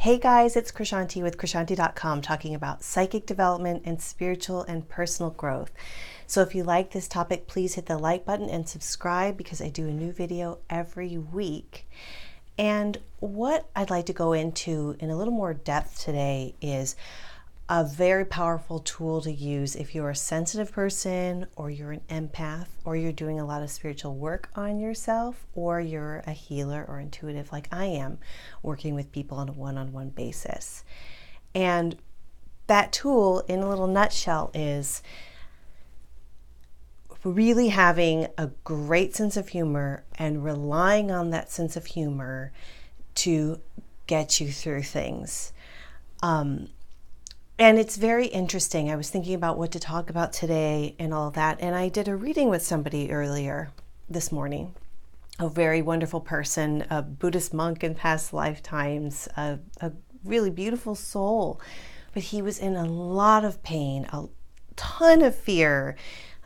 Hey guys, it's Krishantiw with Krishantiw.com talking about psychic development and spiritual and personal growth. So if you like this topic, please hit the like button and subscribe because I do a new video every week. And what I'd like to go into in a little more depth today is a very powerful tool to use if you're a sensitive person, or you're an empath, or you're doing a lot of spiritual work on yourself, or you're a healer or intuitive like I am, working with people on a one-on-one basis. And that tool, in a little nutshell, is really having a great sense of humor and relying on that sense of humor to get you through things. And it's very interesting. I was thinking about what to talk about today and all of that. And I did a reading with somebody earlier this morning, a very wonderful person, a Buddhist monk in past lifetimes, a really beautiful soul. But he was in a lot of pain, a ton of fear.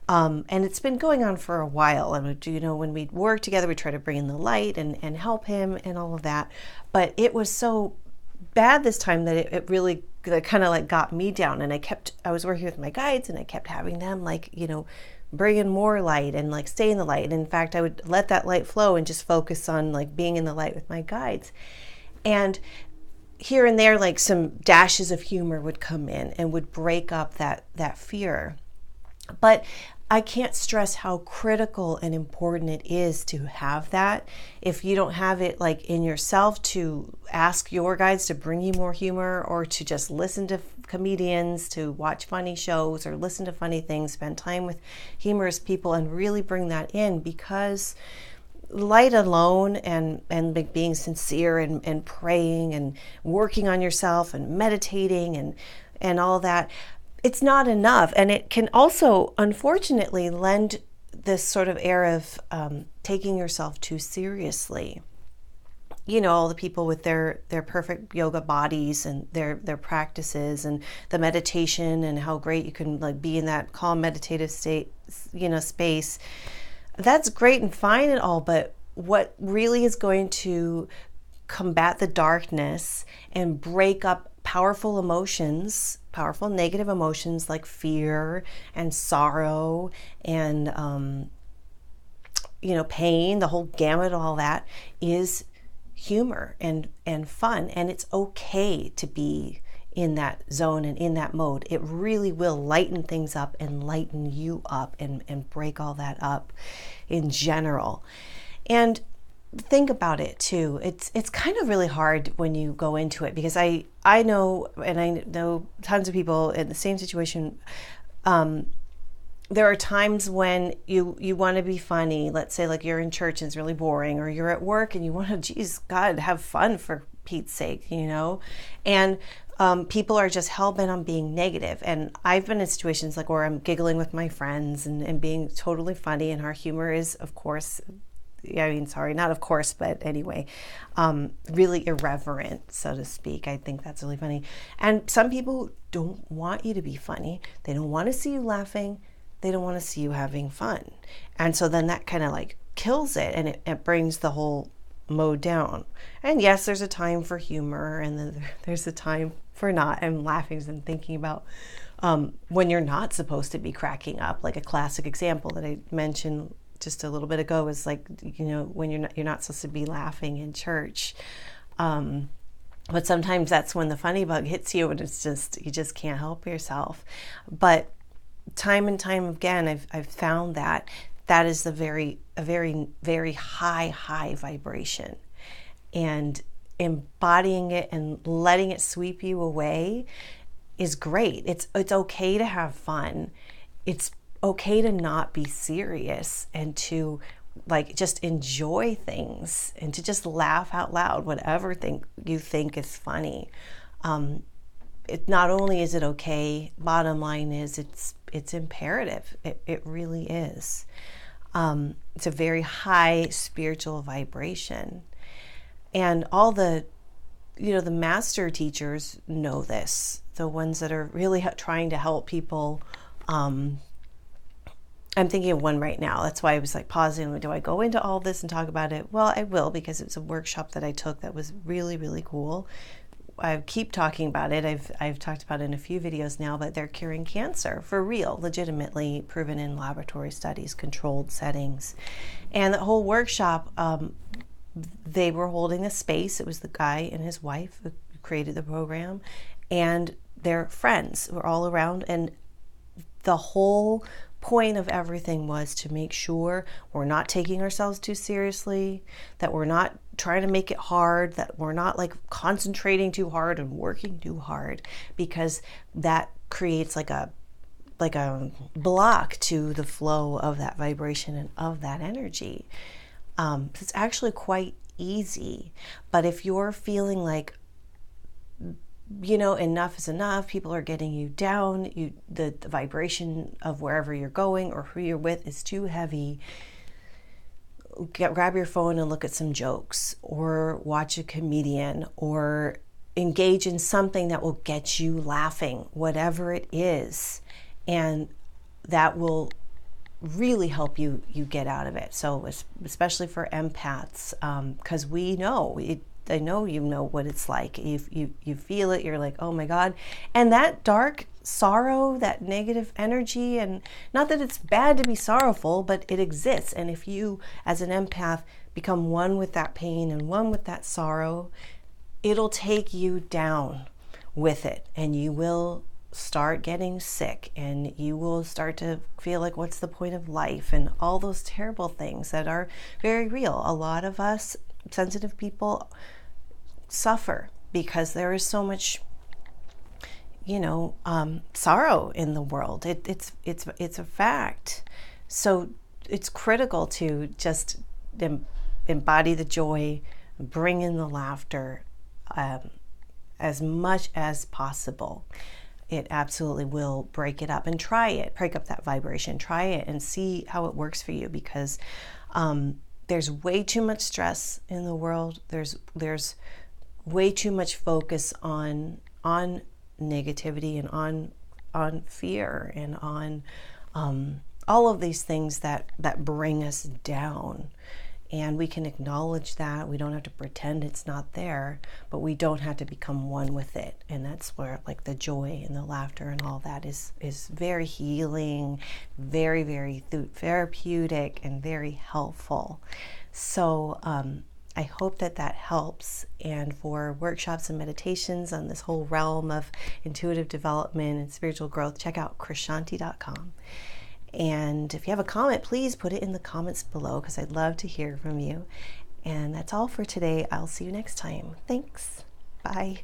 And it's been going on for a while. And, when we work together, we try to bring in the light and help him and all of that. But it was so bad this time that it really kind of got me down. And I was working with my guides, and I kept having them bring in more light and stay in the light. And in fact, I would let that light flow and just focus on being in the light with my guides. And here and there, some dashes of humor would come in and would break up that fear. But I can't stress how critical and important it is to have that. If you don't have it in yourself, to ask your guides to bring you more humor, or to just listen to comedians, to watch funny shows, or listen to funny things, spend time with humorous people, and really bring that in, because light alone and being sincere and praying and working on yourself and meditating and all that, it's not enough. And it can also, unfortunately, lend this sort of air of taking yourself too seriously. All the people with their perfect yoga bodies and their practices and the meditation and how great you can be in that calm meditative state, space. That's great and fine and all, but what really is going to combat the darkness and break up powerful emotions, powerful negative emotions like fear and sorrow and pain, the whole gamut of all that, is humor and fun. And it's okay to be in that zone and in that mode. It really will lighten things up and lighten you up and break all that up in general. And think about it too. It's kind of really hard when you go into it, because I know tons of people in the same situation. There are times when you want to be funny. Let's say you're in church and it's really boring, or you're at work and you want to, God, have fun for Pete's sake, and people are just hell-bent on being negative. And I've been in situations where I'm giggling with my friends and being totally funny, and our humor is, of course, not of course, but anyway, really irreverent, so to speak. I think that's really funny. And some people don't want you to be funny. They don't want to see you laughing. They don't want to see you having fun. And so then that kind of kills it, and it brings the whole mode down. And yes, there's a time for humor, and then there's a time for not. I'm laughing and thinking about when you're not supposed to be cracking up. A classic example that I mentioned just a little bit ago is when you're not supposed to be laughing in church. But sometimes that's when the funny bug hits you, and it's just, you just can't help yourself. But time and time again, I've found that is a very, very high vibration, and embodying it and letting it sweep you away is great. It's okay to have fun. It's okay to not be serious, and to just enjoy things, and to just laugh out loud, whatever you think is funny. It not only is it okay, bottom line is it's imperative. It really is. It's a very high spiritual vibration, and all the master teachers know this. The ones that are really trying to help people. I'm thinking of one right now. That's why I was pausing. Do I go into all this and talk about it? Well, I will, because it's a workshop that I took that was really, really cool. I keep talking about it. I've talked about it in a few videos now, but they're curing cancer for real, legitimately proven in laboratory studies, controlled settings. And the whole workshop, they were holding a space. It was the guy and his wife who created the program, and their friends were all around. And the whole point of everything was to make sure we're not taking ourselves too seriously, that we're not trying to make it hard, that we're not like concentrating too hard and working too hard, because that creates like a block to the flow of that vibration and of that energy. It's actually quite easy. But if you're feeling like, enough is enough, people are getting you down, the vibration of wherever you're going or who you're with is too heavy, grab your phone and look at some jokes, or watch a comedian, or engage in something that will get you laughing, whatever it is, and that will really help you get out of it. So especially for empaths, because we know it. I know you know what it's like. You feel it, you're like, oh my God. And that dark sorrow, that negative energy, and not that it's bad to be sorrowful, but it exists. And if you, as an empath, become one with that pain and one with that sorrow, it'll take you down with it. And you will start getting sick, and you will start to feel like, what's the point of life? And all those terrible things that are very real. A lot of us sensitive people suffer because there is so much, sorrow in the world. It's a fact. So it's critical to just embody the joy, bring in the laughter as much as possible. It absolutely will break it up, and try it. Break up that vibration. Try it and see how it works for you, because there's way too much stress in the world. There's way too much focus on negativity and on fear and on all of these things that bring us down. And we can acknowledge that. We don't have to pretend it's not there, but we don't have to become one with it. And that's where like the joy and the laughter and all that is very healing, very, very therapeutic, and very helpful. So I hope that helps. And for workshops and meditations on this whole realm of intuitive development and spiritual growth, check out Krishantiw.com. And if you have a comment, please put it in the comments below, because I'd love to hear from you. And that's all for today. I'll see you next time. Thanks. Bye.